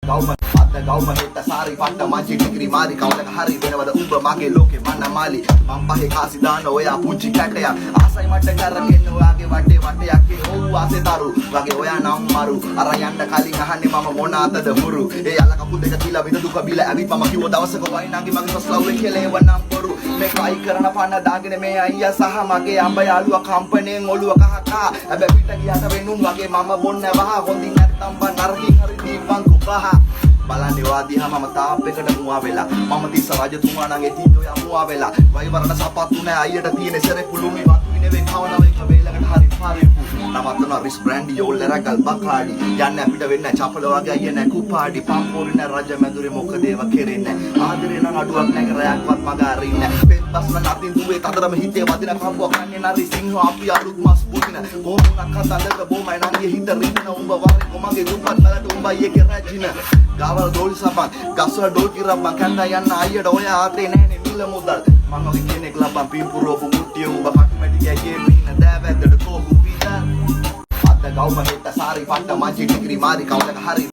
ගෞම අද ගෞම හෙට සාරි පට්ට මංචි ටිකිරි මාරි කවලක හරි වෙනවද උඹ මගේ ලෝකේ මන්න මාලි මං පහේ කාසි දාන ඔයා පුංචි කැටයා ආසයි මට කරගෙන ඔයාගේ වටේ වටයක් ඕ ආසේ තරු වගේ ඔයා නම් මරු අර යන්න කලින් අහන්නේ මම මොන අතද හුරු ඒ අල කපු දෙක තියලා විඳ දුක බිල ඇවිත් මම කිව්ව දවසක වයින්නාගේ මගේ සස්ලව් එක කියලා එවනම් බොරු මේ කයි කරන පන්න දාගෙන මේ අයියා සහ මගේ අඹ යාළුවා කම්පණයෙන් ඔළුව කහ කහ හැබැයි පිට ගියාට වෙනුන් වගේ මම බොන්නේ වහ හොඳින් නැත්තම් බන් නරකින් හරි දීපන් කුපහ බලන්නේ වාදියා මම තාප් එකට මුවා වෙලා මම තිස්ස රජතුමා නම් එතින් ඔය මුවා වෙලා වයිවරණ සපත්තු නෑ අයියට තියෙන සෙරේ පුළුමි වතු විනේ කවන වෙක වේලකට හරි පාරිපු නවත්තන රිස් බ්‍රෑන්ඩි යෝල්ලර ගල් බකාඩි යන්න අපිට වෙන්න චපල වගේ අයිය නෑ කුපාඩි පම්පෝරි නෑ රජ මැදුරේ මොකද ඒව කෙරෙන්නේ ආදරේ නම් අඩුවක් නෑ රැයක්වත් මග අරින්න පෙත්පස්ම නතින් දුවේ තදරම හිතේ වදින කම්බුවක් කන්නේ නරි සිංහ අපි අලුත් මස් පුදින කොමුණක් කතන්දර බොමයි නංගියේ හිත රින්න උඹ වරේ කොමගේ දුපත් බලට උඹ අයියේ රැජින ගාවල් දෝල් සපන් ගස්වල ඩෝල් කිරපන් කන්දා යන්න අයියට ඔය ආතේ නෑනේ මිල මුදල් මම වගේ කෙනෙක් ලබන් පිම්පුරෝපු මුට්ටිය උඹ කටුමැටි ගෑගේ මින්න දෑවැද්දට කෝපු විතර අද ගෞම හෙට සාරි පට්ට මංචි ටිකිරි මාරි කවලක හරි